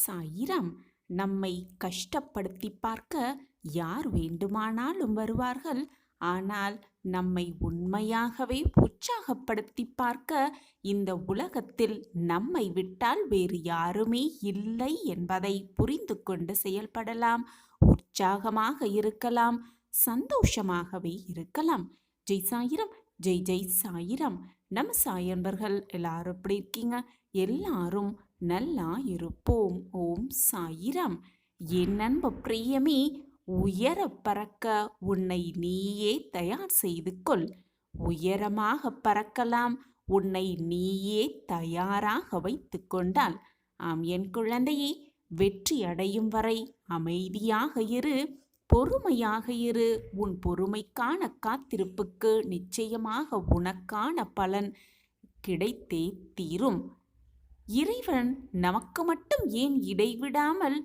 சாயிராம். நம்மை கஷ்டப்படுத்தி பார்க்க யார் வேண்டுமானாலும் வருவார்கள். ஆனால் நம்மை உண்மையாகவே உற்சாகப்படுத்தி பார்க்க இந்த உலகத்தில் நம்மை விட்டால் வேறு யாருமே இல்லை என்பதை புரிந்து கொண்டு செயல்படலாம். உற்சாகமாக இருக்கலாம், சந்தோஷமாகவே இருக்கலாம். ஜெய் சாயிரம், ஜெய் ஜெய் சாயிரம். நம்ம சாயன்பர்கள் எல்லாரும் எப்படி இருக்கீங்க? எல்லாரும் நல்லா இருப்போம். ஓம் சாயிரம். என் அன்பு பிரியமே, உயர பறக்க உன்னை நீயே தயார் செய்து கொள். உயரமாக பறக்கலாம், உன்னை நீயே தயாராக வைத்து கொண்டால். ஆம் என் குழந்தையே, வெற்றி அடையும் வரை அமைதியாக இரு, பொறுமையாக இரு. உன் பொறுமைக்கான காத்திருப்புக்கு நிச்சயமாக உனக்கான பலன் கிடைத்தே தீரும். இறைவன் நமக்கு மட்டும் ஏன் இடைவிடாமல்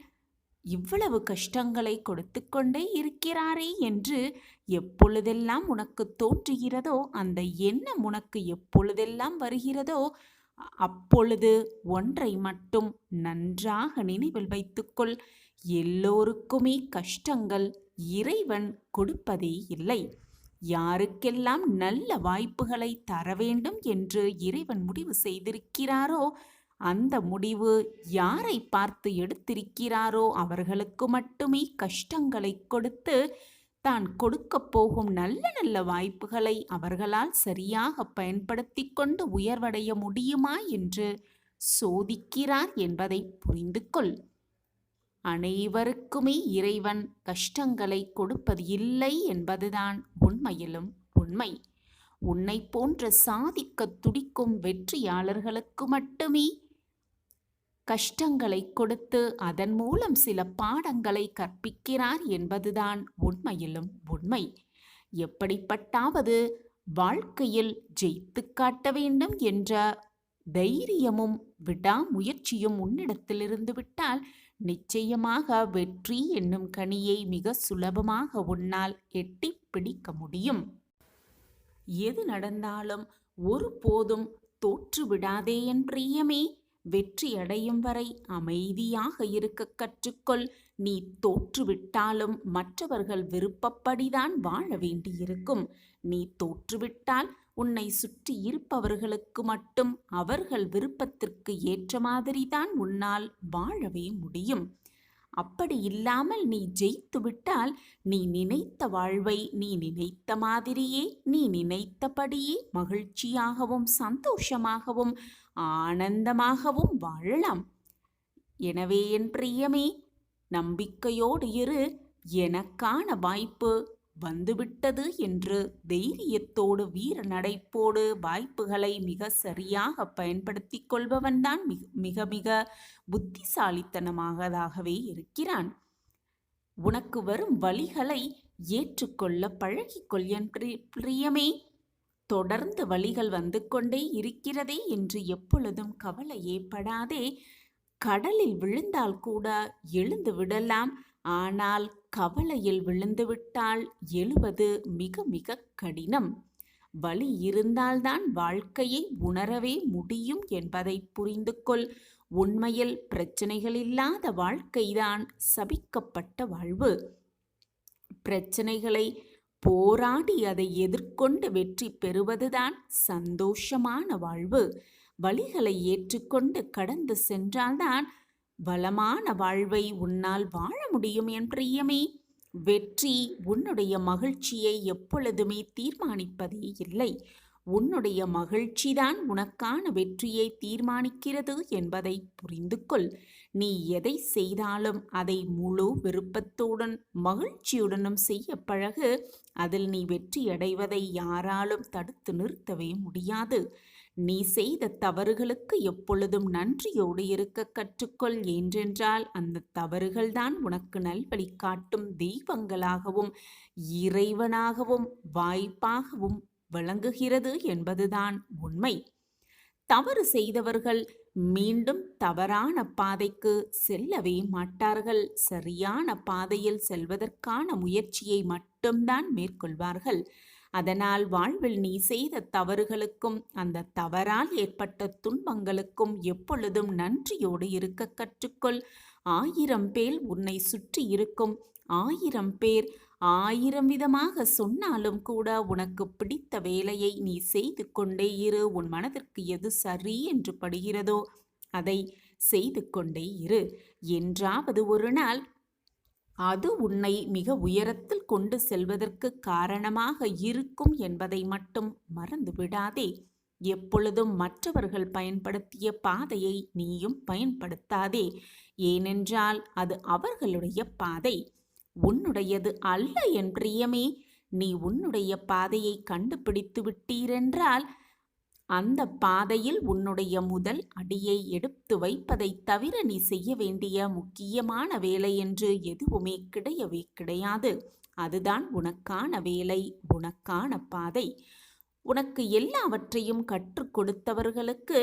இவ்வளவு கஷ்டங்களை கொடுத்து கொண்டே இருக்கிறாரே என்று எப்பொழுதெல்லாம் உனக்கு தோன்றுகிறதோ, அந்த எண்ணம் உனக்கு எப்பொழுதெல்லாம் வருகிறதோ, அப்பொழுது ஒன்றை மட்டும் நன்றாக நினைவில் வைத்துக்கொள். எல்லோருக்குமே கஷ்டங்கள் இறைவன் கொடுப்பதே இல்லை. யாருக்கெல்லாம் நல்ல வாய்ப்புகளை தர வேண்டும் என்று இறைவன் முடிவு செய்திருக்கிறாரோ, அந்த முடிவு யாரை பார்த்து எடுத்திருக்கிறாரோ அவர்களுக்கு மட்டுமே கஷ்டங்களை கொடுத்து தான் கொடுக்க போகும் நல்ல நல்ல வாய்ப்புகளை அவர்களால் சரியாக பயன்படுத்தி கொண்டு உயர்வடைய முடியுமா என்று சோதிக்கிறார் என்பதை புரிந்து கொள். அனைவருக்குமே இறைவன் கஷ்டங்களை கொடுப்பது இல்லை என்பதுதான் உண்மையிலும் உண்மை. உன்னை போன்ற சாதிக்க துடிக்கும் வெற்றியாளர்களுக்கு மட்டுமே கஷ்டங்களை கொடுத்து அதன் மூலம் சில பாடங்களை கற்பிக்கிறார் என்பதுதான் உண்மையிலும் உண்மை. எப்படிப்பட்டாவது வாழ்க்கையில் ஜெயித்து காட்ட வேண்டும் என்ற தைரியமும் விடாமுயற்சியும் உன்னிடத்திலிருந்து விட்டால் நிச்சயமாக வெற்றி என்னும் கனியை மிக சுலபமாக உன்னால் எட்டி பிடிக்க முடியும். எது நடந்தாலும் ஒருபோதும் தோற்றுவிடாதே என் பிரியமே. வெற்றி அடையும் வரை அமைதியாக இருக்க கற்றுக்கொள். நீ தோற்றுவிட்டாலும் மற்றவர்கள் விருப்பப்படிதான் வாழ வேண்டியிருக்கும். நீ தோற்றுவிட்டால் உன்னை சுற்றி இருப்பவர்களுக்கு மட்டும் அவர்கள் விருப்பத்திற்கு ஏற்ற மாதிரிதான் உன்னால் வாழவே முடியும். அப்படி இல்லாமல் நீ ஜெயித்து விட்டால் நீ நினைத்த வாழ்வை நீ நினைத்த மாதிரியே, நீ நினைத்தபடியே மகிழ்ச்சியாகவும் சந்தோஷமாகவும் ஆனந்தமாகவும் வாழலாம். எனவே என் பிரியமே, நம்பிக்கையோடு இரு. எனக்கான வாய்ப்பு வந்துவிட்டது என்று தைரியத்தோடு வீர நடைப்போடு வாய்ப்புகளை மிக சரியாக பயன்படுத்தி கொள்பவன்தான் மிக மிக புத்திசாலித்தனமாகவே இருக்கிறான். உனக்கு வரும் வழிகளை ஏற்றுக்கொள்ள பழகிக்கொள் என் பிரியமே. தொடர்ந்து வழிகள் வந்து கொண்டே இருக்கிறதே என்று எப்பொழுதும் கவலையே படாதே. கடலில் விழுந்தால் கூட எழுந்து விடலாம். ஆனால் கவலையில் விழுந்துவிட்டால் எழுவது மிக மிக கடினம். வலி இருந்தால்தான் வாழ்க்கையை உணரவே முடியும் என்பதை புரிந்து கொள். உண்மையில் பிரச்சனைகள் இல்லாத வாழ்க்கைதான் சபிக்கப்பட்ட வாழ்வு. பிரச்சனைகளை போராடி அதை எதிர்கொண்டு வெற்றி பெறுவதுதான் சந்தோஷமான வாழ்வு. வழிகளை ஏற்றுக்கொண்டு கடந்து சென்றால்தான் வளமான வாழ்வை உன்னால் வாழ முடியும் என் பிரியமே. வெற்றி உன்னுடைய மகிழ்ச்சியை எப்பொழுதுமே தீர்மானிப்பதே இல்லை. உன்னுடைய மகிழ்ச்சிதான் உனக்கான வெற்றியை தீர்மானிக்கிறது என்பதை புரிந்து கொள். நீ எதை செய்தாலும் அதை முழு விருப்பத்துடன் மகிழ்ச்சியுடனும் செய்ய பழகு. அதில் நீ வெற்றி அடைவதை யாராலும் தடுத்து நிறுத்தவே முடியாது. நீ செய்த தவறுகளுக்கு எப்பொழுதும் நன்றியோடு இருக்க கற்றுக்கொள். என்றென்றால் அந்த தவறுகள்தான் உனக்கு நல்வழி காட்டும் தெய்வங்களாகவும் இறைவனாகவும் வாய்ப்பாகவும் விளங்குகிறது என்பதுதான் உண்மை. தவறு செய்தவர்கள் மீண்டும் தவறான பாதைக்கு செல்லவே மாட்டார்கள். சரியான பாதையில் செல்வதற்கான முயற்சியை மட்டும்தான் மேற்கொள்வார்கள். அதனால் வாழ்வில் நீ செய்த தவறுகளுக்கும் அந்த தவறால் ஏற்பட்ட துன்பங்களுக்கும் எப்பொழுதும் நன்றியோடு இருக்க கற்றுக்கொள். 1000 பேர் உன்னை சுற்றி இருக்கும். 1000 பேர் 1000 விதமாக சொன்னாலும் கூட உனக்கு பிடித்த வேலையை நீ செய்து கொண்டே இரு. உன் மனதிற்கு எது சரி என்று படுகிறதோ அதை செய்து கொண்டே இரு. என்றாவது ஒரு நாள் அது உன்னை மிக உயரத்தில் கொண்டு செல்வதற்கு காரணமாக இருக்கும் என்பதை மட்டும் மறந்து விடாதே. எப்பொழுதும் மற்றவர்கள் பயன்படுத்திய பாதையை நீயும் பயன்படுத்தாதே. ஏனென்றால் அது அவர்களுடைய பாதை, உன்னுடையது அல்ல. என் பிரியமே, நீ உன்னுடைய பாதையை கண்டுபிடித்து விட்டீரென்றால் அந்த பாதையில் உன்னுடைய முதல் அடியை எடுத்து வைப்பதை தவிர நீ செய்ய வேண்டிய முக்கியமான வேலை என்று எதுவுமே கிடையவே கிடையாது. அதுதான் உனக்கான வேலை, உனக்கான பாதை. உனக்கு எல்லாவற்றையும் கற்றுக் கொடுத்தவர்களுக்கு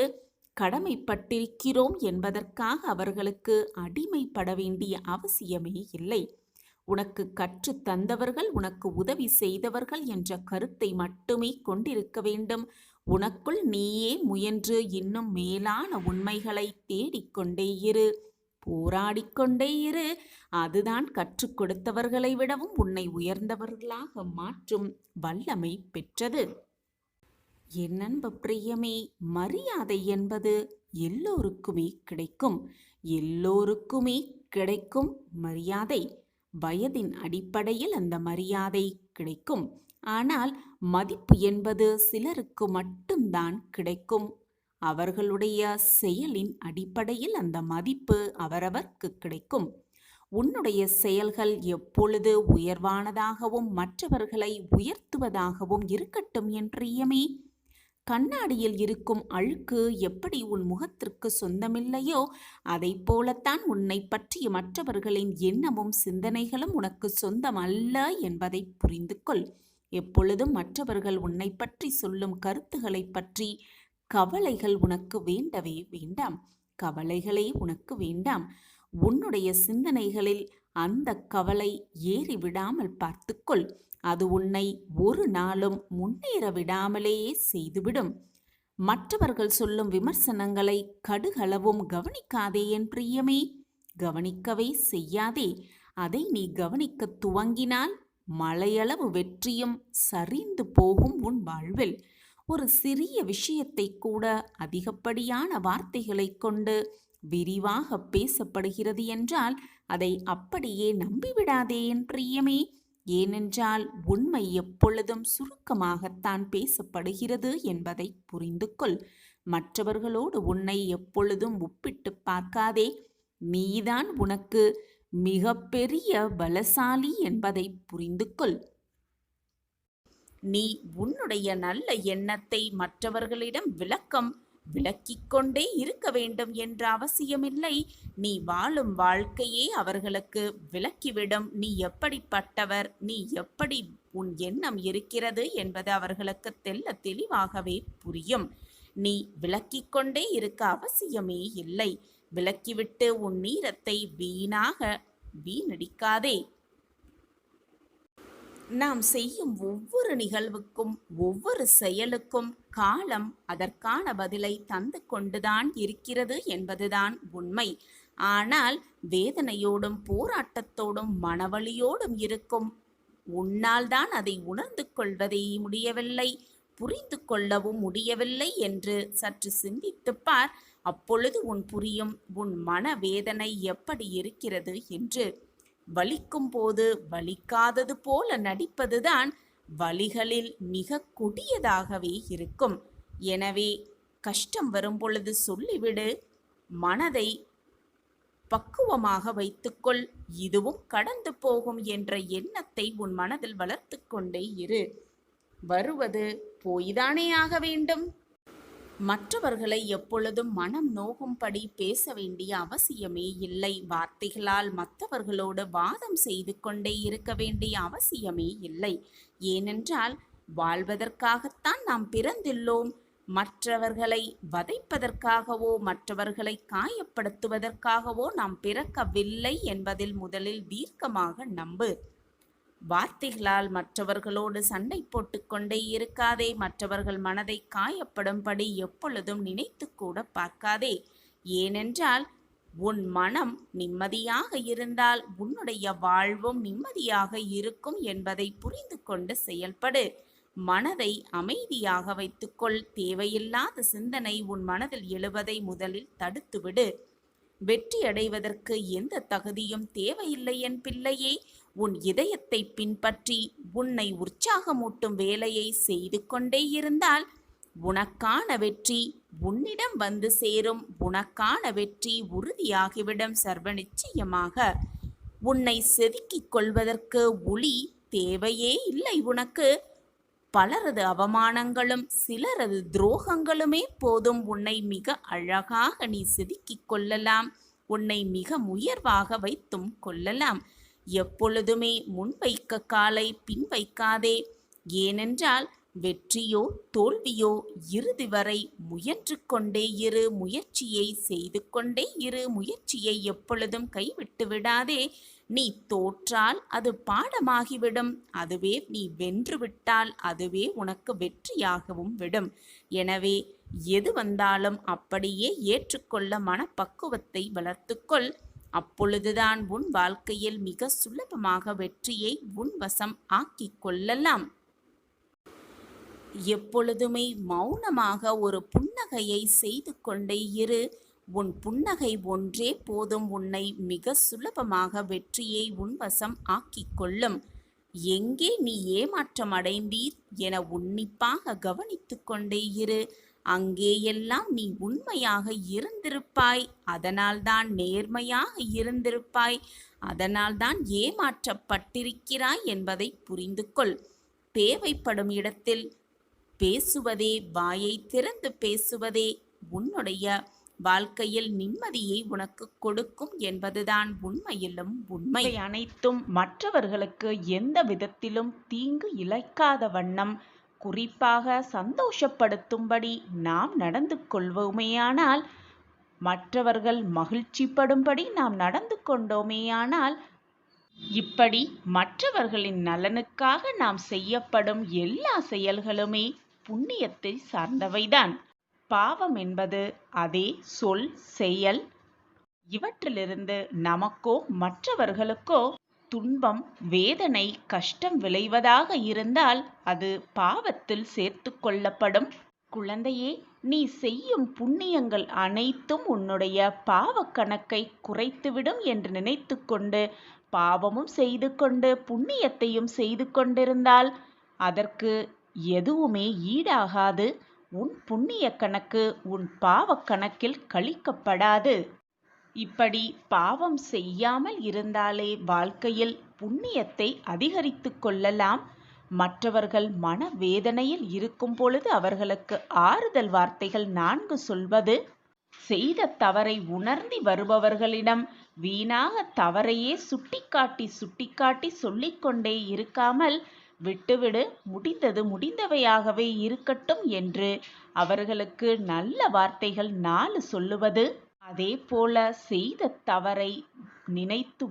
கடமைப்பட்டிருக்கிறோம் என்பதற்காக அவர்களுக்கு அடிமைப்பட வேண்டிய அவசியமே இல்லை. உனக்கு கற்று தந்தவர்கள், உனக்கு உதவி செய்தவர்கள் என்ற கருத்தை மட்டுமே கொண்டிருக்க வேண்டும். உனக்குள் நீயே முயன்று இன்னும் மேலான உண்மைகளை தேடிக்கொண்டே இரு, போராடிக்கொண்டே இரு. அதுதான் கற்றுக் கொடுத்தவர்களை விடவும் உன்னை உயர்ந்தவர்களாக மாற்றும் வல்லமை பெற்றது. என் அன்பு பிரியமே, மரியாதை என்பது எல்லோருக்குமே கிடைக்கும். எல்லோருக்குமே கிடைக்கும் மரியாதை. வயதின் அடிப்படையில் அந்த மரியாதை கிடைக்கும். ஆனால் மதிப்பு என்பது சிலருக்கு மட்டும்தான் கிடைக்கும். அவர்களுடைய செயலின் அடிப்படையில் அந்த மதிப்பு அவரவர்க்கு கிடைக்கும். உன்னுடைய செயல்கள் எப்பொழுது உயர்வானதாகவும் மற்றவர்களை உயர்த்துவதாகவும் இருக்கட்டும் என் பிரியமே. கண்ணாடியில் இருக்கும் அழுக்கு எப்படி உன் முகத்திற்கு சொந்தமில்லையோ அதை போலத்தான் உன்னை பற்றிய மற்றவர்களின் எண்ணமும் சிந்தனைகளும் உனக்கு சொந்தம் அல்ல என்பதை புரிந்து கொள். எப்பொழுதும் மற்றவர்கள் உன்னை பற்றி சொல்லும் கருத்துக்களை பற்றி கவலைகள் உனக்கு வேண்டவே வேண்டாம். கவலைகளே உனக்கு வேண்டாம். உன்னுடைய சிந்தனைகளில் அந்த கவலை ஏறிவிடாமல் பார்த்துக்கொள். அது உன்னை ஒரு நாளும் முன்னேற விடாமலேயே செய்துவிடும். மற்றவர்கள் சொல்லும் விமர்சனங்களை கடுகளவும் கவனிக்காதே என் பிரியமே. கவனிக்கவே செய்யாதே. அதை நீ கவனிக்க துவங்கினால் மலையளவு வெற்றியும் சரிந்து போகும் உன் வாழ்வில். ஒரு சிறிய விஷயத்தை கூட அதிகப்படியான வார்த்தைகளை கொண்டு விரிவாக பேசப்படுகிறது என்றால் அதை அப்படியே நம்பிவிடாதே என் பிரியமே. ஏனென்றால் உண்மை எப்பொழுதும் சுருக்கமாகத்தான் பேசப்படுகிறது என்பதை புரிந்து கொள். மற்றவர்களோடு உன்னை எப்பொழுதும் ஒப்பிட்டு பார்க்காதே. நீதான் உனக்கு மிக பெரிய பலசாலி என்பதை புரிந்து கொள். நீ உன்னுடைய நல்ல எண்ணத்தை மற்றவர்களிடம் விளக்கிக் கொண்டே இருக்க வேண்டும் என்ற அவசியமில்லை. நீ வாழும் வாழ்க்கையே அவர்களுக்கு விளக்கிவிடும். நீ எப்படிப்பட்டவர், நீ எப்படி உன் எண்ணம் இருக்கிறது என்பது அவர்களுக்கு தெல்ல தெளிவாகவே புரியும். நீ விளக்கிக் கொண்டே இருக்க அவசியமே இல்லை. விளக்கிவிட்டு உன் நீரத்தை வீணடிக்காதே. நாம் செய்யும் ஒவ்வொரு நிகழ்வுக்கும் ஒவ்வொரு செயலுக்கும் காலம் அதற்கான பதிலை தந்து கொண்டுதான் இருக்கிறது என்பதுதான் உண்மை. ஆனால் வேதனையோடும் போராட்டத்தோடும் மனவலியோடும் இருக்கும் உன்னால் தான் அதை உணர்ந்து கொள்வதே முடியவில்லை, புரிந்து கொள்ளவும் முடியவில்லை என்று சற்று சிந்தித்துப் பார். அப்பொழுது புரியும் உன் மனவேதனை எப்படி இருக்கிறது என்று. வலிக்கும் போது வலிக்காதது போல நடிப்பதுதான் வலிகளில் மிக கொடியதாகவே இருக்கும். எனவே கஷ்டம் வரும் பொழுது சொல்லிவிடு. மனதை பக்குவமாக வைத்துக்கொள். இதுவும் கடந்து போகும் என்ற எண்ணத்தை உன் மனதில் வளர்த்து கொண்டே இரு. வருவது போய்தானே ஆக வேண்டும். மற்றவர்களை எப்பொழுதும் மனம் நோகும்படி பேச வேண்டிய அவசியமே இல்லை. வார்த்தைகளால் மற்றவர்களோடு வாதம் செய்து கொண்டே இருக்க வேண்டிய அவசியமே இல்லை. ஏனென்றால் வாழ்வதற்காகத்தான் நாம் பிறந்துள்ளோம். மற்றவர்களை வதைப்பதற்காகவோ மற்றவர்களை காயப்படுத்துவதற்காகவோ நாம் பிறக்கவில்லை என்பதில் முதலில் தீர்க்கமாக நம்பு. வார்த்தைகளால் மற்றவர்களோடு சண்டை போட்டுக்கொண்டே இருக்காதே. மற்றவர்கள் மனதை காயப்படும்படி எப்பொழுதும் நினைத்து கூட பார்க்காதே. ஏனென்றால் உன் மனம் நிம்மதியாக இருந்தால் உன்னுடைய வாழ்வும் நிம்மதியாக இருக்கும் என்பதை புரிந்து கொண்டு செயல்படு. மனதை அமைதியாக வைத்துக்கொள். தேவையில்லாத சிந்தனை உன் மனதில் எழுவதை முதலில் தடுத்துவிடு. வெற்றி அடைவதற்கு எந்த தகுதியும் தேவையில்லை என் பிள்ளையே. உன் இதயத்தை பின்பற்றி உன்னை உற்சாகமூட்டும் வேலையை செய்து கொண்டே இருந்தால் உனக்கான வெற்றி உன்னிடம் வந்து சேரும். உனக்கான வெற்றி உறுதியாகிவிடும் சர்வ நிச்சயமாக. உன்னை செதுக்கிக் கொள்வதற்கு ஒளி தேவையே இல்லை உனக்கு. பலரது அவமானங்களும் சிலரது துரோகங்களுமே போதும். உன்னை மிக அழகாக நீ செதுக்கிக் கொள்ளலாம். உன்னை மிக உயர்வாக வைத்தும் கொள்ளலாம். எப்பொழுதுமே முன்வைக்க காலை பின் வைக்காதே. ஏனென்றால் வெற்றியோ தோல்வியோ இறுதி வரை முயன்று கொண்டே இரு. முயற்சியை செய்து கொண்டே இரு. முயற்சியை எப்பொழுதும் கைவிட்டு விடாதே. நீ தோற்றால் அது பாடமாகிவிடும். அதுவே நீ வென்றுவிட்டால் அதுவே உனக்கு வெற்றியாகவும் விடும். எனவே எது வந்தாலும் அப்படியே ஏற்றுக்கொள்ள மனப்பக்குவத்தை வளர்த்துக்கொள். அப்பொழுதுதான் உன் வாழ்க்கையில் மிக சுலபமாக வெற்றியை உன் வசம் ஆக்கிக் கொள்ளலாம். எப்பொழுதுமே மௌனமாக ஒரு புன்னகையை செய்து கொண்டே இரு. உன் புன்னகை ஒன்றே போதும் உன்னை மிக சுலபமாக வெற்றியை உன்வசம் ஆக்கிக் கொள்ளும். எங்கே நீ ஏமாற்றம் அடைந்தீர் என உன்னிப்பாக கவனித்து கொண்டே இரு. அங்கேயெல்லாம் நீ உண்மையாக இருந்திருப்பாய். அதனால்தான் நேர்மையாக இருந்திருப்பாய். அதனால்தான் ஏமாற்றப்பட்டிருக்கிறாய் என்பதை புரிந்து கொள். தேவைப்படும் இடத்தில் பேசுவதே, வாயை திறந்து பேசுவதே உன்னுடைய வாழ்க்கையில் நிம்மதியை உனக்கு கொடுக்கும் என்பதுதான் உண்மையிலும் உண்மை. அனைத்தும் மற்றவர்களுக்கு எந்த விதத்திலும் தீங்கு இழைக்காத வண்ணம், குறிப்பாக சந்தோஷப்படுத்தும்படி நாம் நடந்து கொள்வோமேயானால், மற்றவர்கள் மகிழ்ச்சிப்படும்படி நாம் நடந்து கொண்டோமேயானால், இப்படி மற்றவர்களின் நலனுக்காக நாம் செய்யப்படும் எல்லா செயல்களுமே புண்ணியத்தை சார்ந்தவைதான். பாவம் என்பது அதே சொல், செயல் இவற்றிலிருந்து நமக்கோ மற்றவர்களுக்கோ துன்பம், வேதனை, கஷ்டம் விளைவதாக இருந்தால் அது பாவத்தில் சேர்த்து கொள்ளப்படும். குழந்தையே, நீ செய்யும் புண்ணியங்கள் அனைத்தும் உன்னுடைய பாவ கணக்கை குறைத்துவிடும் என்று நினைத்து கொண்டு பாவமும் செய்து கொண்டு புண்ணியத்தையும் செய்து கொண்டிருந்தால் அதற்கு எதுவுமே ஈடாகாது. உன் புண்ணிய கணக்கு உன் பாவ கணக்கில் கழிக்கப்படாது. இப்படி பாவம் செய்யாமல் இருந்தாலே வாழ்க்கையில் புண்ணியத்தை அதிகரித்து கொள்ளலாம். மற்றவர்கள் மனவேதனையில் இருக்கும் பொழுது அவர்களுக்கு ஆறுதல் வார்த்தைகள் 4 சொல்வது, செய்த தவறை உணர்ந்தி வருபவர்களிடம் வீணாக தவறையே சுட்டிக்காட்டி சொல்லிக்கொண்டே இருக்காமல் விட்டுவிடு, முடிந்தது முடிந்தவையாகவே இருக்கட்டும் என்று அவர்களுக்கு நல்ல வார்த்தைகள் 4 சொல்லுவது. அதே போல செய்த தவறை நினைத்து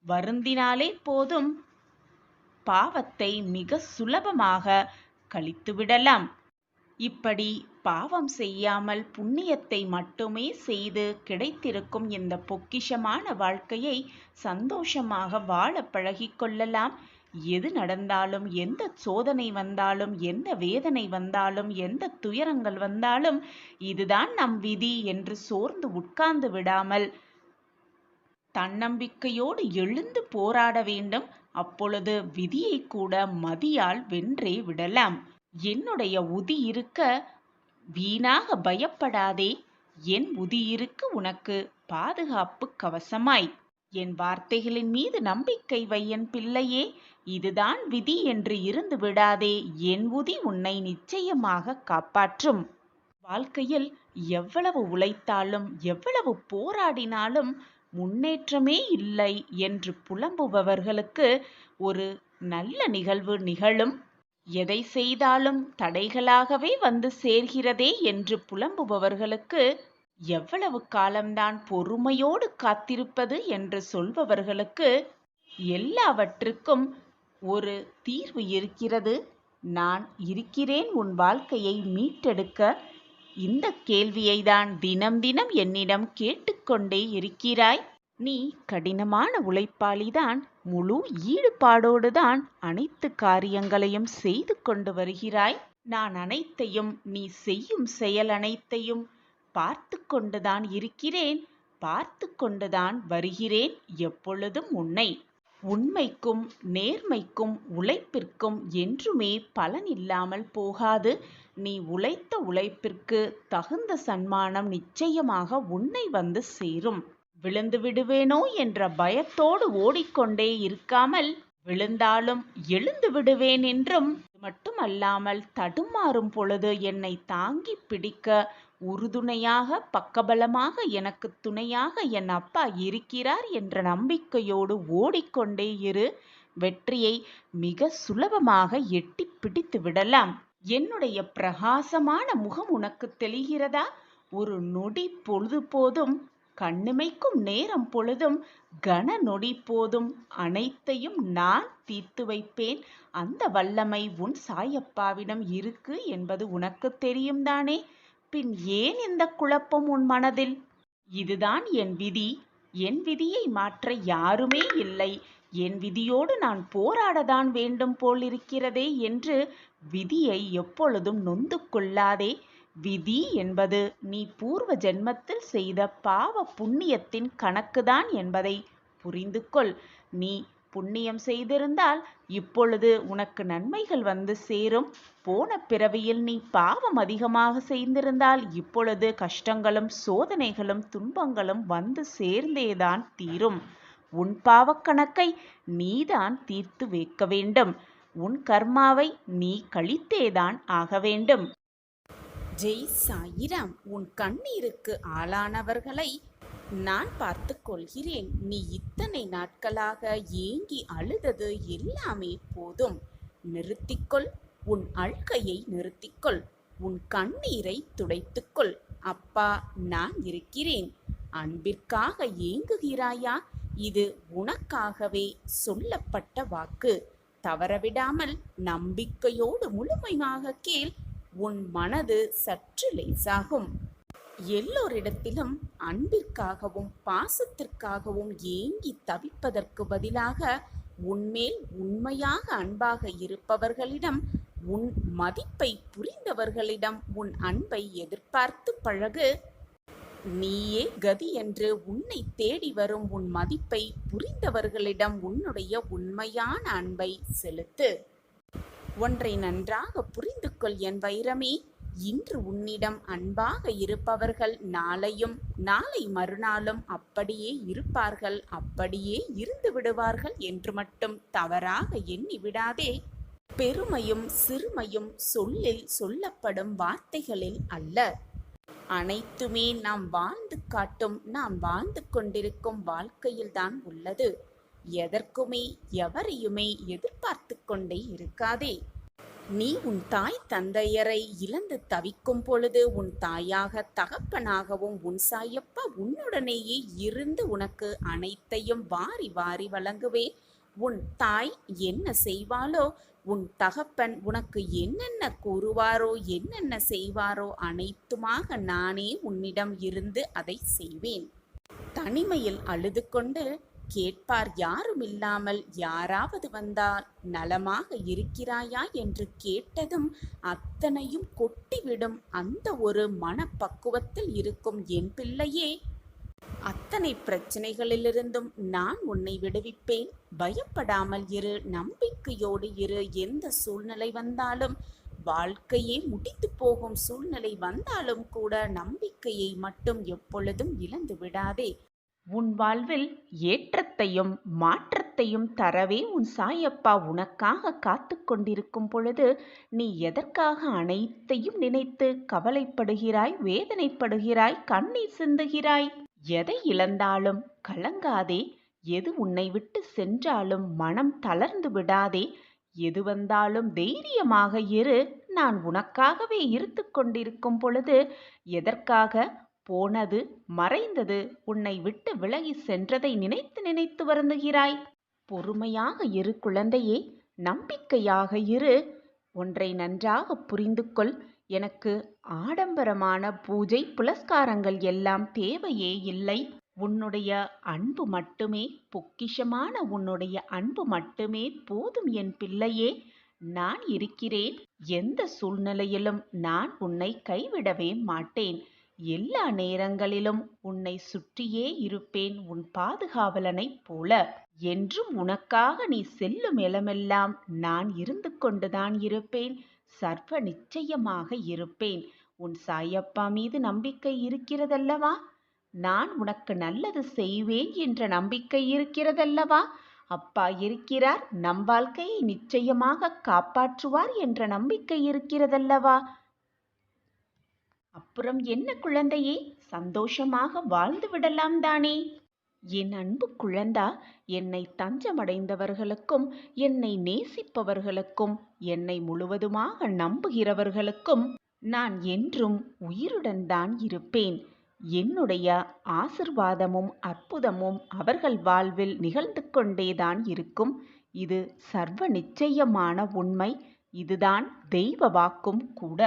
வருந்தினாலே போதும், பாவத்தை மிக சுலபமாக கழித்துவிடலாம். இப்படி பாவம் செய்யாமல் புண்ணியத்தை மட்டுமே செய்து கிடைத்திருக்கும் இந்த பொக்கிஷமான வாழ்க்கையை சந்தோஷமாக வாழ பழகிக்கொள்ளலாம். எது நடந்தாலும், எந்த சோதனை வந்தாலும், எந்த வேதனை வந்தாலும், எந்த துயரங்கள் வந்தாலும் இதுதான் நம் விதி என்று சோர்ந்து உட்கார்ந்து விடாமல் தன்னம்பிக்கையோடு எழுந்து போராட வேண்டும். அப்பொழுது விதியை கூட மதியால் வென்றே விடலாம். என்னுடைய உதி இருக்க வீணாக பயப்படாதே. என் உதி இருக்கு உனக்கு பாதுகாப்பு கவசமாய். என் வார்த்தைகளின் மீது நம்பிக்கை வை என் பிள்ளையே. இதுதான் விதி என்று இருந்து விடாதே. என் உதி உன்னை நிச்சயமாக காப்பாற்றும். வாழ்க்கையில் எவ்வளவு உழைத்தாலும் எவ்வளவு போராடினாலும் முன்னேற்றமே இல்லை என்று புலம்புபவர்களுக்கு ஒரு நல்ல நிகழ்வு நிகழும். எதை செய்தாலும் தடைகளாகவே வந்து சேர்கிறதே என்று புலம்புபவர்களுக்கு எவ்வளவு காலம்தான் பொறுமையோடு காத்திருப்பது என்று சொல்பவர்களுக்கு எல்லாவற்றுக்கும் ஒரு தீர்வு இருக்கிறது. நான் இருக்கிறேன் உன் வாழ்க்கையை மீட்டெடுக்க. இந்த கேள்வியை தான் தினம் தினம் என்னிடம் கேட்டுக்கொண்டே இருக்கிறாய். நீ கடினமான உழைப்பாளிதான். முழு ஈடுபாடோடுதான் அனைத்து காரியங்களையும் செய்து கொண்டு வருகிறாய். நான் அனைத்தையும், நீ செய்யும் செயல் அனைத்தையும் பார்த்து கொண்டுதான் இருக்கிறேன், பார்த்து கொண்டுதான் வருகிறேன். எப்பொழுதும் உன்னை. உண்மைக்கும் நேர்மைக்கும் உழைப்பிற்கும் என்றுமே பலன் இல்லாமல் போகாது. நீ உழைத்த உழைப்பிற்கு தகுந்த சன்மானம் நிச்சயமாக உன்னை வந்து சேரும். விழுந்து விடுவேனோ என்ற பயத்தோடு ஓடிக்கொண்டே இருக்காமல், விழுந்தாலும் எழுந்து விடுவேன் என்றும், மட்டுமல்லாமல் தடுமாறும் பொழுது என்னை தாங்கி பிடிக்க உறுதுணையாக, பக்கபலமாக, எனக்கு துணையாக என் அப்பா இருக்கிறார் என்ற நம்பிக்கையோடு ஓடிக்கொண்டே இரு. வெற்றியை மிக சுலபமாக எட்டி பிடித்து விடலாம். என்னுடைய பிரகாசமான முகம் உனக்கு தெரிகிறதா? ஒரு நொடி பொழுது போதும், கண்ணிமைக்கும் நேரம் பொழுதும், கன நொடி போதும், அனைத்தையும் நான் தீர்த்து வைப்பேன். அந்த வல்லமை உன் சாயப்பாவிடம் இருக்கு என்பது உனக்கு தெரியும் தானே? பின் ஏன் இந்த குழப்பம் உன் மனதில்? இதுதான் என் விதி. என் விதியை மாற்ற யாருமே இல்லை. என் விதியோடு நான் போராடத்தான் வேண்டும் போலிருக்கிறதே என்று விதியை எப்பொழுதும் நொந்து கொள்ளாதே. விதி என்பது நீ பூர்வ ஜென்மத்தில் செய்த பாவ புண்ணியத்தின் கணக்குதான் என்பதை புரிந்து கொள். நீ புண்ணியம் செய்திருந்தால் இப்பொழுது உனக்கு நன்மைகள் வந்து சேரும். போன பிறவியில் நீ பாவம் அதிகமாக செய்திருந்தால் இப்பொழுது கஷ்டங்களும் சோதனைகளும் துன்பங்களும் வந்து சேர்ந்தேதான் தீரும். உன் பாவக்கணக்கை நீதான் தீர்த்து வைக்க வேண்டும். உன் கர்மாவை நீ கழித்தேதான் ஆக வேண்டும். ஜெய் சாயிராம். உன் கண்ணீருக்கு ஆளானவர்களை நான் பார்த்து கொள்கிறேன். நீ இத்தனை நாட்களாக ஏங்கி அழுதது எல்லாமே போதும். நிறுத்திக்கொள். உன் அழுகையை நிறுத்திக்கொள். உன் கண்ணீரை துடைத்துக்கொள். அப்பா, நான் இருக்கிறேன். அன்பிற்காக ஏங்குகிறாயா? இது உனக்காகவே சொல்லப்பட்ட வாக்கு. தவறவிடாமல் நம்பிக்கையோடு முழுமையாக கேள். உன் மனது சற்று லேசாகும். எல்லோரிடத்திலும் அன்பிற்காகவும் பாசத்திற்காகவும் ஏங்கி தவிப்பதற்கு பதிலாக உன்மேல் உண்மையாக அன்பாக இருப்பவர்களிடம், உன் மதிப்பை புரிந்தவர்களிடம் உன் அன்பை எதிர்பார்த்து பழகு. நீயே கதி என்று உன்னை தேடி வரும் உன் மதிப்பை புரிந்தவர்களிடம் உன்னுடைய உண்மையான அன்பை செலுத்து. ஒன்றை நன்றாக புரிந்து கொள் என் வைரமே. இன்று உன்னிடம் அன்பாக இருப்பவர்கள் நாளை மறுநாளும் அப்படியே இருப்பார்கள், அப்படியே இருந்து விடுவார்கள் என்று மட்டும் தவறாக எண்ணி விடாதே. பெருமையும் சிறுமையும் சொல்லில் சொல்லப்படும் வார்த்தைகளில் அல்ல. அனைத்துமே நாம் வாழ்ந்து காட்டும், நாம் வாழ்ந்து கொண்டிருக்கும் வாழ்க்கையில்தான் உள்ளது. எதற்குமே எவரையுமே எதிர்பார்த்து கொண்டே இருக்காதே. நீ உன் தாய் தந்தையரை இழந்து தவிக்கும் பொழுது உன் தாயாக தகப்பனாகவும் உன் சாயப்பா உன்னுடனேயே இருந்து உனக்கு அனைத்தையும் வாரி வாரி வழங்குவேன். உன் தாய் என்ன செய்வாளோ, உன் தகப்பன் உனக்கு என்னென்ன கூறுவாரோ, என்னென்ன செய்வாரோ அனைத்துமாக நானே உன்னிடம் இருந்து அதை செய்வேன். தனிமையில் அழுது கொண்டு கேட்பார் யாரும் இல்லாமல் யாராவது வந்தால் நலமாக இருக்கிறாயா என்று கேட்டதும் அத்தனையும் கொட்டிவிடும் அந்த ஒரு மனப்பக்குவத்தில் இருக்கும் என் பிள்ளையே, அத்தனை பிரச்சனைகளிலிருந்தும் நான் உன்னை விடுவிப்பேன். பயப்படாமல் இரு, நம்பிக்கையோடு இரு. எந்த சூழ்நிலை வந்தாலும், வாழ்க்கையே முடித்து போகும் சூழ்நிலை வந்தாலும் கூட நம்பிக்கையை மட்டும் எப்பொழுதும் இழந்து விடாதே. உன் வாழ்வில் ஏற்றத்தையும் மாற்றத்தையும் தரவே உன் சாயப்பா உனக்காக காத்து கொண்டிருக்கும் பொழுது நீ எதற்காக அனைத்தையும் நினைத்து கவலைப்படுகிறாய், வேதனைப்படுகிறாய், கண்ணீர் சிந்துகிறாய்? எதை இழந்தாலும் கலங்காதே. எது உன்னை விட்டு சென்றாலும் மனம் தளர்ந்து விடாதே. எது வந்தாலும் தைரியமாக இரு. நான் உனக்காகவே இருந்து கொண்டிருக்கும் பொழுது எதற்காக போனது மறைந்தது உன்னை விட்டு விலகி சென்றதை நினைத்து நினைத்து வருந்துகிறாய்? பொறுமையாக இரு குழந்தையே, நம்பிக்கையாக இரு. ஒன்றை நன்றாக புரிந்து கொள். எனக்கு ஆடம்பரமான பூஜை புலஸ்காரங்கள் எல்லாம் தேவையே இல்லை. உன்னுடைய அன்பு மட்டுமே, பொக்கிஷமான உன்னுடைய அன்பு மட்டுமே போதும் என் பிள்ளையே. நான் இருக்கிறேன். எந்த சூழ்நிலையிலும் நான் உன்னை கைவிடவே மாட்டேன். எல்லா நேரங்களிலும் உன்னை சுற்றியே இருப்பேன், உன் பாதுகாவலனைப் போல. என்றும் உனக்காக நீ செல்லும் இடமெல்லாம் நான் இருந்து கொண்டுதான் இருப்பேன். சர்வ நிச்சயமாக இருப்பேன். உன் சாயப்பா மீது நம்பிக்கை இருக்கிறதல்லவா? நான் உனக்கு நல்லது செய்வேன் என்ற நம்பிக்கை இருக்கிறதல்லவா? அப்பா இருக்கிறார், நம் வாழ்க்கையை நிச்சயமாக காப்பாற்றுவார் என்ற நம்பிக்கை இருக்கிறதல்லவா? அப்புறம் என்ன குழந்தையே, சந்தோஷமாக வாழ்ந்து விடலாம் தானே? என் அன்பு குழந்தா, என்னை தஞ்சமடைந்தவர்களுக்கும், என்னை நேசிப்பவர்களுக்கும், என்னை முழுவதுமாக நம்புகிறவர்களுக்கும் நான் என்றும் உயிருடன் தான் இருப்பேன். என்னுடைய ஆசிர்வாதமும் அற்புதமும் அவர்கள் வாழ்வில் நிகழ்ந்து கொண்டேதான் இருக்கும். இது சர்வ நிச்சயமான உண்மை. இதுதான் தெய்வ வாக்கும் கூட.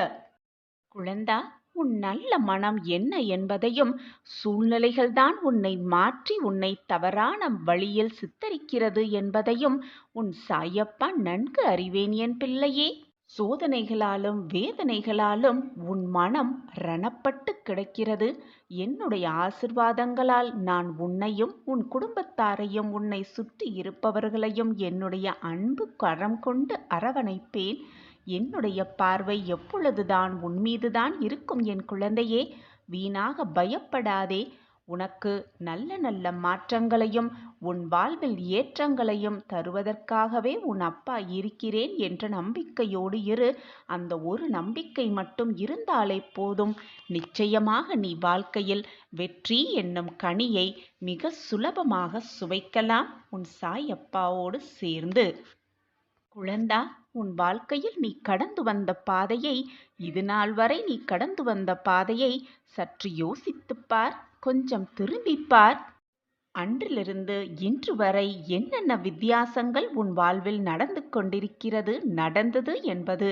குழந்தா, உன் நல்ல மனம் என்ன என்பதையும், சூழ்நிலைகள்தான் உன்னை மாற்றி உன்னை தவறான வழியில் சித்தரிக்கிறது என்பதையும் உன் சாயப்பா நன்கு அறிவேன் என் பிள்ளையே. சோதனைகளாலும் வேதனைகளாலும் உன் மனம் ரணப்பட்டு கிடக்கிறது. என்னுடைய ஆசிர்வாதங்களால் நான் உன்னையும் உன் குடும்பத்தாரையும் உன்னை சுற்றி இருப்பவர்களையும் என்னுடைய அன்பு கரம் கொண்டு அரவணைப்பேன். என்னுடைய பார்வை எப்பொழுதுதான் உன்மீதுதான் இருக்கும் என் குழந்தையே. வீணாக பயப்படாதே. உனக்கு நல்ல நல்ல மாற்றங்களையும் உன் வாழ்வில் ஏற்றங்களையும் தருவதற்காகவே உன் அப்பா இருக்கிறேன் என்ற நம்பிக்கையோடு இரு. அந்த ஒரு நம்பிக்கை மட்டும் இருந்தாலே போதும். நிச்சயமாக நீ வாழ்க்கையில் வெற்றி என்னும் கனியை மிக சுலபமாக சுவைக்கலாம், உன் சாயப்பாவோடு சேர்ந்து. குழந்தா, உன் வாழ்க்கையில் நீ கடந்து வந்த பாதையை, இது நாள் வரை நீ கடந்து வந்த பாதையை சற்று யோசித்துப்பார், கொஞ்சம் திரும்பிப்பார். அன்றிலிருந்து இன்று வரை என்னென்ன வித்தியாசங்கள் உன் வாழ்வில் நடந்து கொண்டிருக்கிறது, நடந்தது என்பது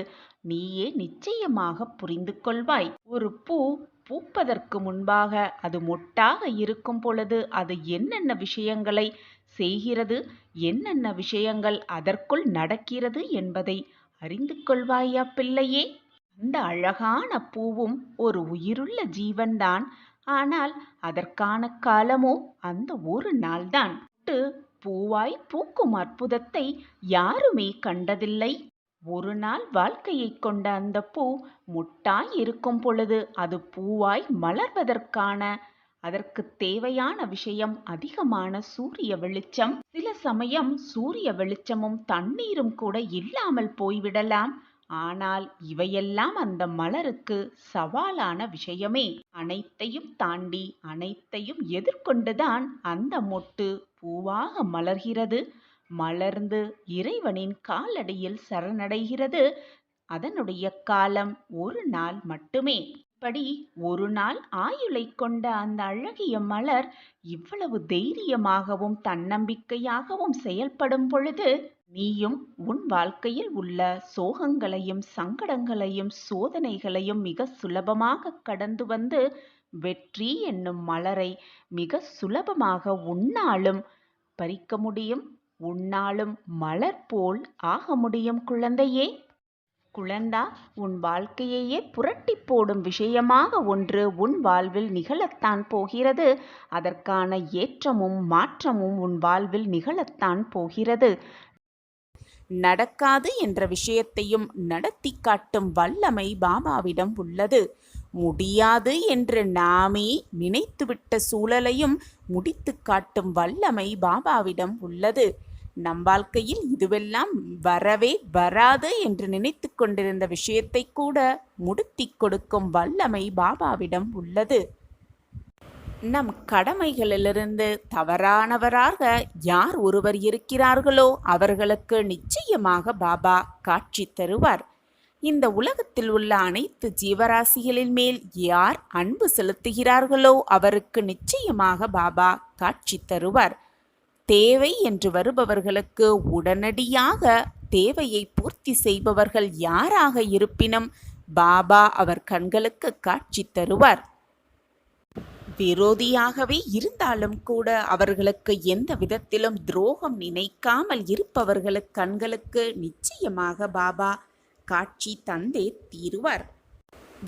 நீயே நிச்சயமாக புரிந்து கொள்வாய். ஒரு பூ பூப்பதற்கு முன்பாக அது மொட்டாக இருக்கும் பொழுது அது என்னென்ன விஷயங்களை செய்கிறது, என்னென்ன விஷயங்கள் அதற்குள் நடக்கிறது என்பதை அறிந்து கொள்வாயா பிள்ளையே? அந்த அழகான பூவும் ஒரு உயிருள்ள ஜீவன்தான். ஆனால் அதற்கான காலமோ அந்த ஒரு நாள்தான். பூவாய் பூக்கும் அற்புதத்தை யாருமே கண்டதில்லை. ஒரு நாள் வாழ்க்கையை கொண்ட அந்த பூ மொட்டாய் இருக்கும் பொழுது அது பூவாய் மலர்வதற்கான அதற்கு தேவையான விஷயம் அதிகமான சூரிய வெளிச்சம். சில சமயம் சூரிய வெளிச்சமும் தண்ணீரும் கூட இல்லாமல் போய்விடலாம். ஆனால் இவையெல்லாம் அந்த மலருக்கு சவாலான விஷயமே. அனைத்தையும் தாண்டி அனைத்தையும் எதிர்கொண்டுதான் அந்த மொட்டு பூவாக மலர்கிறது. மலர்ந்து இறைவனின் காலடியில் சரணடைகிறது. அதனுடைய காலம் ஒரு நாள் மட்டுமே. இப்படி ஒரு நாள் ஆயுளை கொண்ட அந்த அழகிய மலர் இவ்வளவு தைரியமாகவும் தன்னம்பிக்கையாகவும் செயல்படும் பொழுது, நீயும் உன் வாழ்க்கையில் உள்ள சோகங்களையும் சங்கடங்களையும் சோதனைகளையும் மிக சுலபமாக கடந்து வந்து வெற்றி என்னும் மலரை மிக சுலபமாக உன்னாலும் பறிக்க முடியும். உன்னாலும் மலர் போல் ஆக முடியும் குழந்தையே. குழந்தா, உன் வாழ்க்கையையே புரட்டி போடும் விஷயமாக ஒன்று உன் வாழ்வில் நிகழத்தான் போகிறது. அதற்கான ஏற்றமும் மாற்றமும் உன் வாழ்வில் நிகழத்தான் போகிறது. நடக்காது என்ற விஷயத்தையும் நடத்தி காட்டும் வல்லமை பாபாவிடம் உள்ளது. முடியாது என்று நாமே நினைத்துவிட்ட சூழலையும் முடித்து காட்டும் வல்லமை பாபாவிடம் உள்ளது. நம் வாழ்க்கையில் இதுவெல்லாம் வரவே வராது என்று நினைத்து கொண்டிருந்த விஷயத்தை கூட முடித்தி கொடுக்கும் வல்லமை பாபாவிடம் உள்ளது. நம் கடமைகளிலிருந்து தவறானவராக யார் ஒருவர் இருக்கிறார்களோ அவர்களுக்கு நிச்சயமாக பாபா காட்சி தருவார். இந்த உலகத்தில் உள்ள அனைத்து ஜீவராசிகளின் மேல் யார் அன்பு செலுத்துகிறார்களோ அவருக்கு நிச்சயமாக பாபா காட்சி தருவார். தேவை என்று வருபவர்களுக்கு உடனடியாக தேவையை பூர்த்தி செய்பவர்கள் யாராக இருப்பினும் பாபா அவர் கண்களுக்கு காட்சி தருவார். விரோதியாகவே இருந்தாலும் கூட அவர்களுக்கு எந்த விதத்திலும் துரோகம் நினைக்காமல் இருப்பவர்களுக்கு கண்களுக்கு நிச்சயமாக பாபா காட்சி தந்தே தீருவார்.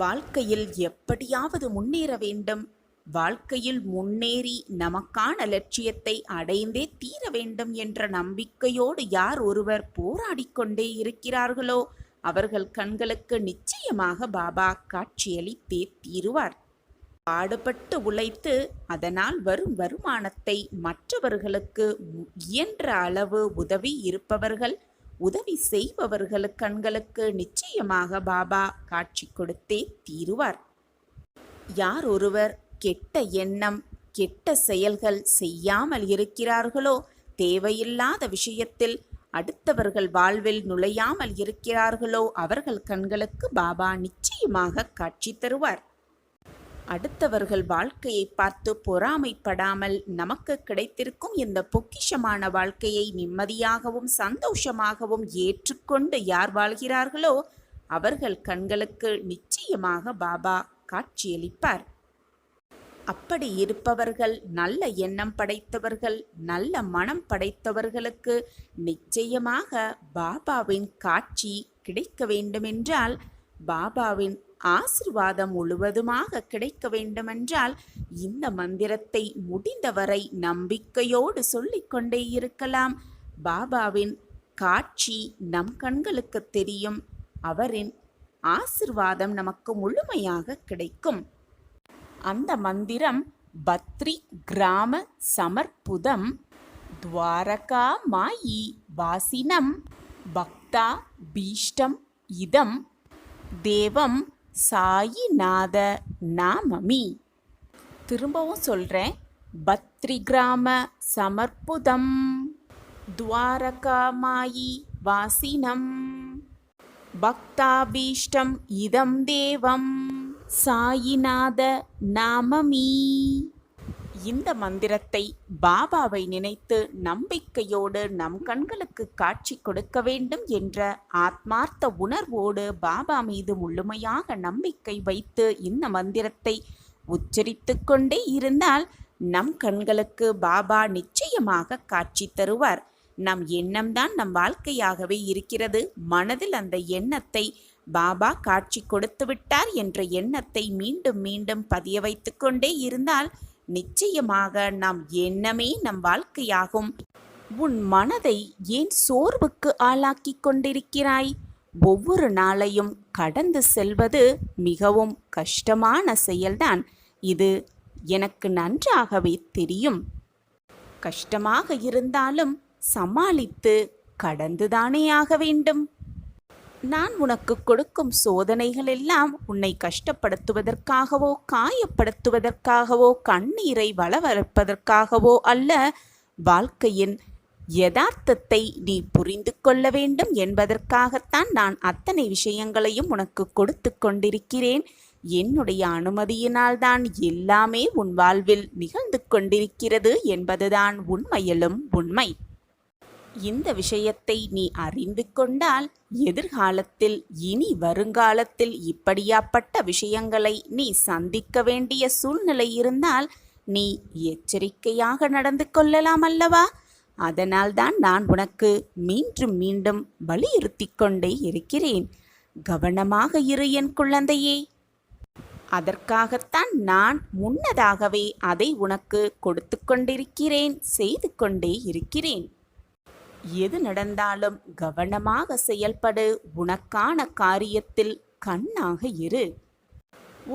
வாழ்க்கையில் எப்படியாவது முன்னேற வேண்டும், வாழ்க்கையில் முன்னேறி நமக்கான லட்சியத்தை அடைந்தே தீர வேண்டும் என்ற நம்பிக்கையோடு யார் ஒருவர் போராடிக்கொண்டே இருக்கிறார்களோ அவர்கள் கண்களுக்கு நிச்சயமாக பாபா காட்சியளித்தே தீருவார். பாடுபட்டு உழைத்து அதனால் வரும் வருமானத்தை மற்றவர்களுக்கு இயன்ற அளவு உதவி இருப்பவர்கள், உதவி செய்பவர்கள் கண்களுக்கு நிச்சயமாக பாபா காட்சி கொடுத்தே தீருவார். யார் ஒருவர் கெட்ட எண்ணம், கெட்ட செயல்கள் செய்யாமல் இருக்கிறார்களோ, தேவையில்லாத விஷயத்தில் அடுத்தவர்கள் வாழ்வில் நுழையாமல் இருக்கிறார்களோ அவர்கள் கண்களுக்கு பாபா நிச்சயமாக காட்சி தருவார். அடுத்தவர்கள் வாழ்க்கையை பார்த்து பொறாமைப்படாமல் நமக்கு கிடைத்திருக்கும் இந்த பொக்கிஷமான வாழ்க்கையை நிம்மதியாகவும் சந்தோஷமாகவும் ஏற்றுக்கொண்டு யார் வாழ்கிறார்களோ அவர்கள் கண்களுக்கு நிச்சயமாக பாபா காட்சியளிப்பார். அப்படி இருப்பவர்கள் நல்ல எண்ணம் படைத்தவர்கள், நல்ல மனம் படைத்தவர்களுக்கு நிச்சயமாக பாபாவின் காட்சி கிடைக்க வேண்டுமென்றால், பாபாவின் ஆசிர்வாதம் முழுவதுமாக கிடைக்க வேண்டுமென்றால் இந்த மந்திரத்தை முடிந்தவரை நம்பிக்கையோடு சொல்லிக்கொண்டே இருக்கலாம். பாபாவின் காட்சி நம் கண்களுக்கு தெரியும், அவரின் ஆசிர்வாதம் நமக்கு முழுமையாக கிடைக்கும். அந்த மந்திரம் பத்ரி கிராம சமர்ப்புதம் துவாரகா மாயி வாசினம் பக்தா பீஷ்டம் இதம் தேவம் சாயிநாத நாமமி. திரும்பவும் சொல்கிறேன். பத்ரி கிராம சமர்ப்புதம் துவாரகா மாயி வாசினம் பக்தாபீஷ்டம் இதம் தேவம் சாயிநாத நாமமி. இந்த மந்திரத்தை பாபாவை நினைத்து நம்பிக்கையோடு நம் கண்களுக்கு காட்சி கொடுக்க வேண்டும் என்ற ஆத்மார்த்த உணர்வோடு பாபா மீது முழுமையாக நம்பிக்கை வைத்து இந்த மந்திரத்தை உச்சரித்து கொண்டே இருந்தால் நம் கண்களுக்கு பாபா நிச்சயமாக காட்சி தருவார். நம் எண்ணம்தான் நம் வாழ்க்கையாகவே இருக்கிறது. மனதில் அந்த எண்ணத்தை பாபா காட்சி கொடுத்து விட்டார் என்ற எண்ணத்தை மீண்டும் மீண்டும் பதிய வைத்து கொண்டே இருந்தால் நிச்சயமாக நம் எண்ணமே நம் வாழ்க்கையாகும். உன் மனதை ஏன் சோர்வுக்கு ஆளாக்கி கொண்டிருக்கிறாய்? ஒவ்வொரு நாளையும் கடந்து செல்வது மிகவும் கஷ்டமான செயல்தான். இது எனக்கு நன்றாகவே தெரியும். கஷ்டமாக இருந்தாலும் சமாளித்து கடந்துதானே ஆக வேண்டும். நான் உனக்கு கொடுக்கும் சோதனைகள் எல்லாம் உன்னை கஷ்டப்படுத்துவதற்காகவோ காயப்படுத்துவதற்காகவோ கண்ணீரை வளவளர்ப்பதற்காகவோ அல்ல. வாழ்க்கையின் யதார்த்தத்தை நீ புரிந்து கொள்ள வேண்டும் என்பதற்காகத்தான் நான் அத்தனை விஷயங்களையும் உனக்கு கொடுத்து கொண்டிருக்கிறேன். என்னுடைய அனுமதியினால்தான் எல்லாமே உன் வாழ்வில் நிகழ்ந்து கொண்டிருக்கிறது என்பதுதான் உண்மையிலும் உண்மை. இந்த விஷயத்தை நீ அறிந்து கொண்டால் எதிர்காலத்தில் இனி வருங்காலத்தில் இப்படியாப்பட்ட விஷயங்களை நீ சந்திக்க வேண்டிய சூழ்நிலை இருந்தால் நீ எச்சரிக்கையாக நடந்து கொள்ளலாம் அல்லவா? அதனால்தான் நான் உனக்கு மீண்டும் மீண்டும் வலியுறுத்தி கொண்டே இருக்கிறேன். கவனமாக இரு என் குழந்தையே. அதற்காகத்தான் நான் முன்னதாகவே அதை உனக்கு கொடுத்து கொண்டிருக்கிறேன், செய்து கொண்டே இருக்கிறேன். எது நடந்தாலும் கவனமாக செயல்படு. உனக்கான காரியத்தில் கண்ணாக இரு.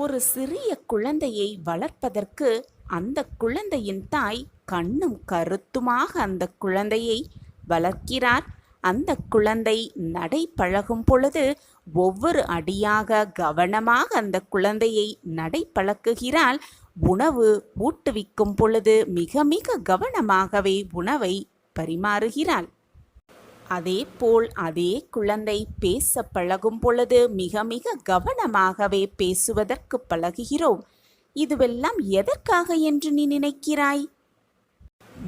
ஒரு சிறிய குழந்தையை வளர்ப்பதற்கு அந்த குழந்தையின் தாய் கண்ணும் கருத்துமாக அந்த குழந்தையை வளர்க்கிறார். அந்த குழந்தை நடை பழகும் பொழுது ஒவ்வொரு அடியாக கவனமாக அந்த குழந்தையை நடை பழக்குகிறாள். உணவு ஊட்டுவிக்கும் பொழுது மிக மிக கவனமாகவே உணவை பரிமாறுகிறாள். அதேபோல் அதே குழந்தை பேச பழகும் பொழுது மிக மிக கவனமாகவே பேசுவதற்கு பழகுகிறோம். இதுவெல்லாம் எதற்காக என்று நீ நினைக்கிறாய்?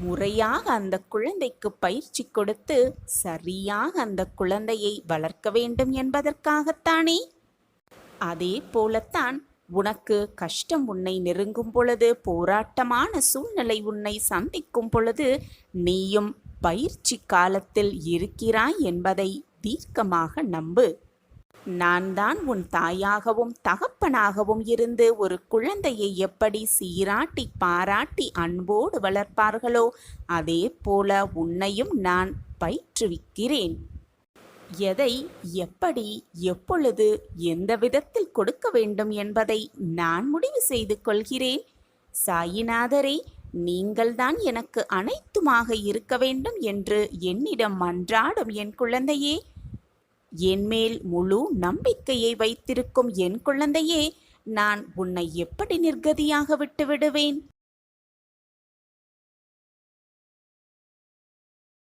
முறையாக அந்த குழந்தைக்கு பயிற்சி கொடுத்து சரியாக அந்த குழந்தையை வளர்க்க வேண்டும் என்பதற்காகத்தானே? அதே போலத்தான் உனக்கு கஷ்டம் உன்னை நெருங்கும் பொழுது, போராட்டமான சூழ்நிலை உன்னை சந்திக்கும் பொழுது, நீயும் பயிற்சி காலத்தில் இருக்கிறாய் என்பதை தீர்க்கமாக நம்பு. நான் தான் உன் தாயாகவும் தகப்பனாகவும் இருந்து ஒரு குழந்தையை எப்படி சீராட்டி பாராட்டி அன்போடு வளர்ப்பார்களோ அதே போல உன்னையும் நான் பயிற்றுவிக்கிறேன். எதை எப்படி எப்பொழுது எந்த விதத்தில் கொடுக்க வேண்டும் என்பதை நான் முடிவு செய்து கொள்கிறேன். சாயிநாதரே, நீங்கள்தான் எனக்கு அனைத்துமாக இருக்க வேண்டும் என்று என்னிடம் மன்றாடும் என் குழந்தையே, என்மேல் முழு நம்பிக்கையை வைத்திருக்கும் என் குழந்தையே, நான் உன்னை எப்படி நிர்கதியாக விட்டுவிடுவேன்?